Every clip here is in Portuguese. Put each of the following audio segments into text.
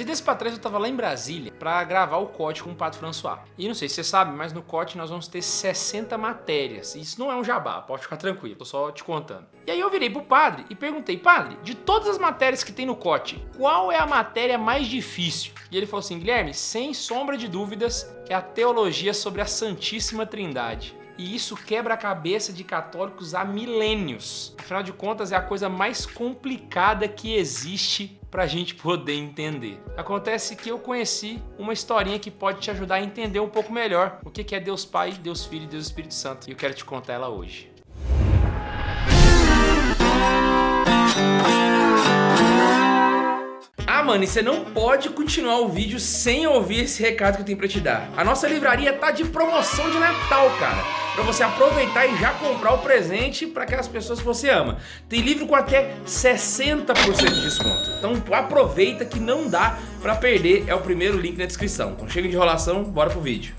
De desse pra trás eu tava lá em Brasília pra gravar o COT com o Padre François. E não sei se você sabe, mas no COT nós vamos ter 60 matérias. Isso não é um jabá, pode ficar tranquilo, tô só te contando. E aí eu virei pro padre e perguntei, padre, de todas as matérias que tem no COT, qual é a matéria mais difícil? E ele falou assim, Guilherme, sem sombra de dúvidas, é a teologia sobre a Santíssima Trindade. E isso quebra a cabeça de católicos há milênios. Afinal de contas, é a coisa mais complicada que existe pra gente poder entender. Acontece que eu conheci uma historinha que pode te ajudar a entender um pouco melhor o que é Deus Pai, Deus Filho e Deus Espírito Santo. E eu quero te contar ela hoje. Ah, mano, e você não pode continuar o vídeo sem ouvir esse recado que eu tenho pra te dar. A nossa livraria tá de promoção de Natal, cara. Pra você aproveitar e já comprar o presente pra aquelas pessoas que você ama. Tem livro com até 60% de desconto. Então aproveita que não dá pra perder. É o primeiro link na descrição. Então chega de enrolação, bora pro vídeo.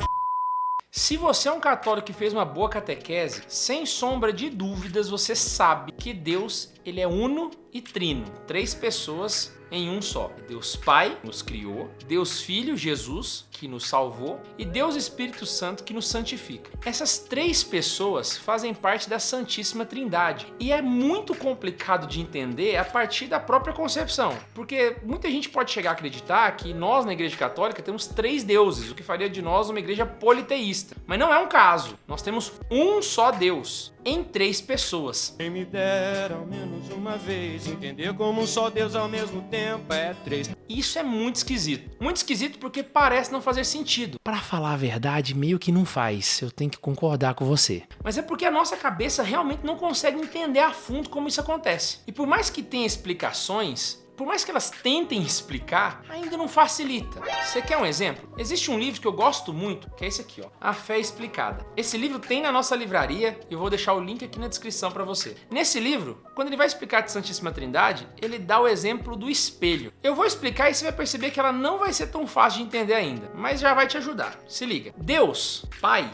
Se você é um católico que fez uma boa catequese, sem sombra de dúvidas você sabe que Deus, ele é uno e trino. 3 pessoas em um só. Deus Pai, que nos criou, Deus Filho, Jesus, que nos salvou, e Deus Espírito Santo, que nos santifica. Essas 3 pessoas fazem parte da Santíssima Trindade. E é muito complicado de entender a partir da própria concepção. Porque muita gente pode chegar a acreditar que nós, na Igreja Católica, temos 3 deuses, o que faria de nós uma igreja politeísta. Mas não é um caso. Nós temos um só Deus, em 3 pessoas. Quem me dera ao menos uma vez entender como um só Deus ao mesmo tempo é 3. Isso é muito esquisito. Muito esquisito porque parece não fazer sentido. Pra falar a verdade, meio que não faz. Eu tenho que concordar com você. Mas é porque a nossa cabeça realmente não consegue entender a fundo como isso acontece. E por mais que tenha explicações, por mais que elas tentem explicar, ainda não facilita. Você quer um exemplo? Existe um livro que eu gosto muito, que é esse aqui, ó, A Fé Explicada. Esse livro tem na nossa livraria e eu vou deixar o link aqui na descrição para você. Nesse livro, quando ele vai explicar de Santíssima Trindade, ele dá o exemplo do espelho. Eu vou explicar e você vai perceber que ela não vai ser tão fácil de entender ainda, mas já vai te ajudar. Se liga. Deus, Pai,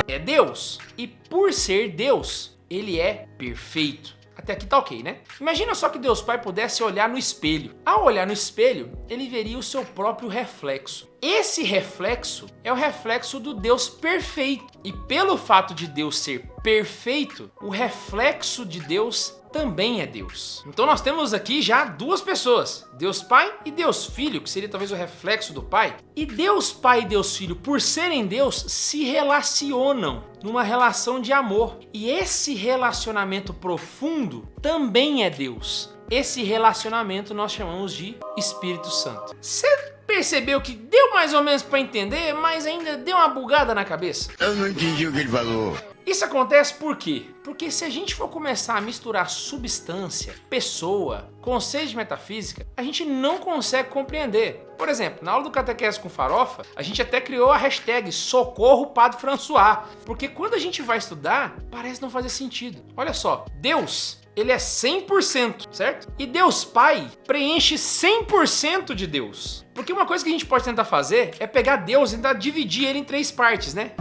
é Deus. E por ser Deus, ele é perfeito. Até aqui tá ok, né? Imagina só que Deus Pai pudesse olhar no espelho. Ao olhar no espelho, ele veria o seu próprio reflexo. Esse reflexo é o reflexo do Deus perfeito. E pelo fato de Deus ser perfeito, o reflexo de Deus também é Deus. Então nós temos aqui já 2 pessoas, Deus Pai e Deus Filho, que seria talvez o reflexo do Pai. E Deus Pai e Deus Filho, por serem Deus, se relacionam numa relação de amor. E esse relacionamento profundo também é Deus. Esse relacionamento nós chamamos de Espírito Santo. Você percebeu que deu mais ou menos para entender, mas ainda deu uma bugada na cabeça? Eu não entendi o que ele falou. Isso acontece por quê? Porque se a gente for começar a misturar substância, pessoa, conceitos de metafísica, a gente não consegue compreender. Por exemplo, na aula do Catequese com Farofa, a gente até criou a hashtag Socorro Padre François, porque quando a gente vai estudar, parece não fazer sentido. Olha só, Deus, ele é 100%, certo? E Deus Pai preenche 100% de Deus. Porque uma coisa que a gente pode tentar fazer é pegar Deus e tentar dividir ele em 3 partes, né?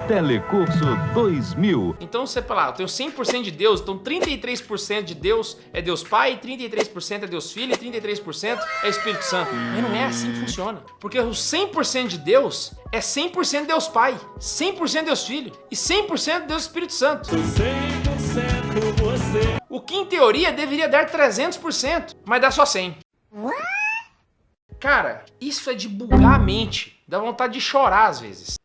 Telecurso 2000. Então você fala, eu tenho 100% de Deus, então 33% de Deus é Deus Pai, 33% é Deus Filho e 33% é Espírito Santo. Mas não é assim que funciona. Porque o 100% de Deus é 100% Deus Pai, 100% Deus Filho e 100% Deus Espírito Santo. 100% você. O que em teoria deveria dar 300%, mas dá só 100%. Cara, isso é de bugar a mente. Dá vontade de chorar às vezes.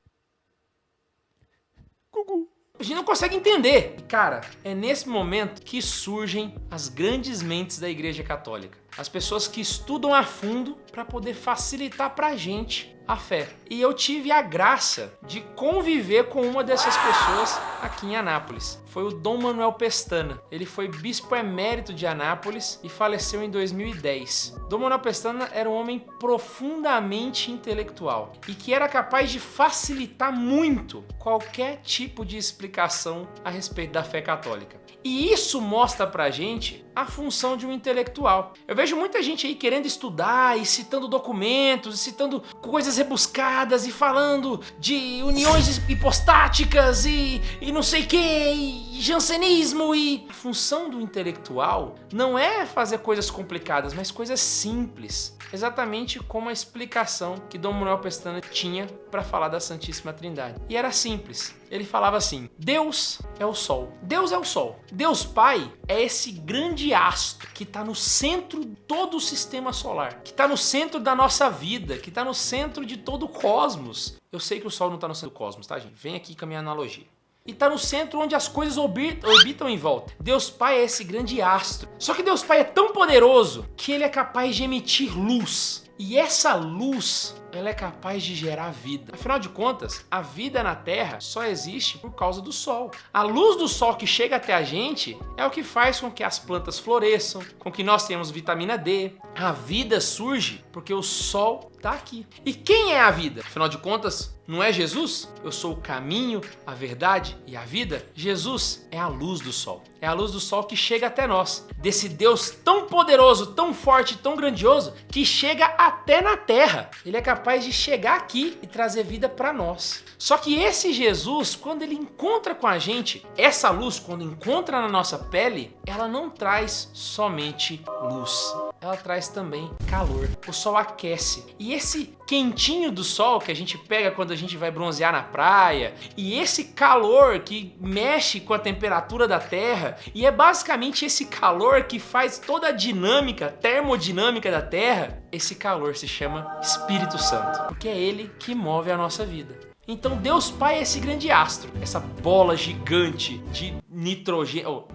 A gente não consegue entender. E cara, é nesse momento que surgem as grandes mentes da Igreja Católica. As pessoas que estudam a fundo para poder facilitar pra gente a fé. E eu tive a graça de conviver com uma dessas pessoas aqui em Anápolis. Foi o Dom Manuel Pestana. Ele foi bispo emérito de Anápolis e faleceu em 2010. Dom Manuel Pestana era um homem profundamente intelectual e que era capaz de facilitar muito qualquer tipo de explicação a respeito da fé católica. E isso mostra pra gente a função de um intelectual. Eu vejo muita gente aí querendo estudar e citando documentos, e citando coisas rebuscadas e falando de uniões hipostáticas e não sei o que. jansenismo e... A função do intelectual não é fazer coisas complicadas, mas coisas simples. Exatamente como a explicação que Dom Manuel Pestana tinha para falar da Santíssima Trindade. E era simples. Ele falava assim: Deus é o Sol. Deus é o Sol. Deus Pai é esse grande astro que está no centro de todo o sistema solar, que está no centro da nossa vida, que está no centro de todo o cosmos. Eu sei que o Sol não está no centro do cosmos, tá, gente? Vem aqui com a minha analogia. E está no centro onde as coisas orbitam em volta. Deus Pai é esse grande astro. Só que Deus Pai é tão poderoso que ele é capaz de emitir luz. E essa luz, ela é capaz de gerar vida. Afinal de contas, a vida na Terra só existe por causa do Sol. A luz do Sol que chega até a gente é o que faz com que as plantas floresçam, com que nós tenhamos vitamina D. A vida surge porque o Sol está aqui. E quem é a vida? Afinal de contas, não é Jesus? Eu sou o caminho, a verdade e a vida. Jesus é a luz do Sol. É a luz do Sol que chega até nós. Desse Deus tão poderoso, tão forte, tão grandioso, que chega até na Terra. Ele é capaz de chegar aqui e trazer vida para nós. Só que esse Jesus, quando ele encontra com a gente, essa luz, quando encontra na nossa pele, ela não traz somente luz. Ela traz também calor. O sol aquece. E esse quentinho do sol que a gente pega quando a gente vai bronzear na praia, e esse calor que mexe com a temperatura da Terra, e é basicamente esse calor que faz toda a dinâmica, termodinâmica da Terra, esse calor se chama Espírito Santo, porque é ele que move a nossa vida. Então Deus Pai é esse grande astro, essa bola gigante de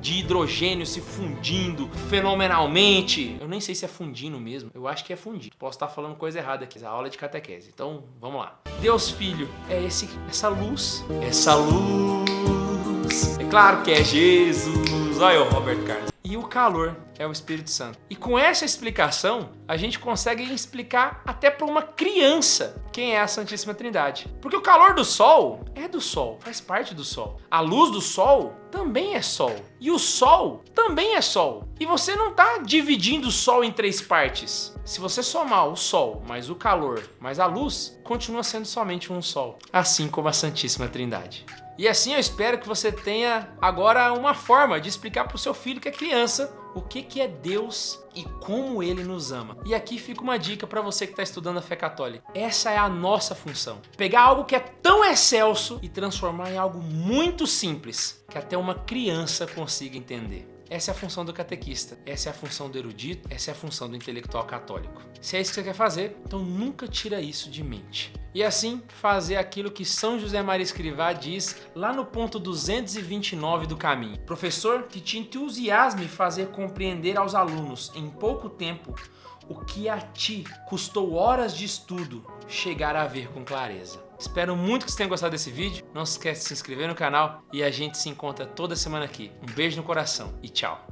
hidrogênio se fundindo fenomenalmente. Eu nem sei se é fundindo mesmo, eu acho que é fundindo. Posso estar falando coisa errada aqui, a aula é de catequese. Então, vamos lá. Deus Filho é essa luz. Essa luz, é claro que é Jesus. Olha o Roberto Carlos. E o calor é o Espírito Santo. E com essa explicação, a gente consegue explicar até para uma criança quem é a Santíssima Trindade. Porque o calor do Sol é do Sol, faz parte do Sol. A luz do Sol também é Sol. E o Sol também é Sol. E você não está dividindo o Sol em 3 partes. Se você somar o Sol, mais o calor, mais a luz, continua sendo somente um Sol. Assim como a Santíssima Trindade. E assim eu espero que você tenha agora uma forma de explicar para o seu filho que é criança o que é Deus e como ele nos ama. E aqui fica uma dica para você que está estudando a fé católica. Essa é a nossa função. Pegar algo que é tão excelso e transformar em algo muito simples, que até uma criança consiga entender. Essa é a função do catequista, essa é a função do erudito, essa é a função do intelectual católico. Se é isso que você quer fazer, então nunca tira isso de mente. E assim, fazer aquilo que São José Maria Escrivá diz lá no ponto 229 do caminho. Professor, que te entusiasme fazer compreender aos alunos em pouco tempo o que a ti custou horas de estudo chegar a ver com clareza. Espero muito que você tenha gostado desse vídeo. Não se esqueça de se inscrever no canal e a gente se encontra toda semana aqui. Um beijo no coração e tchau!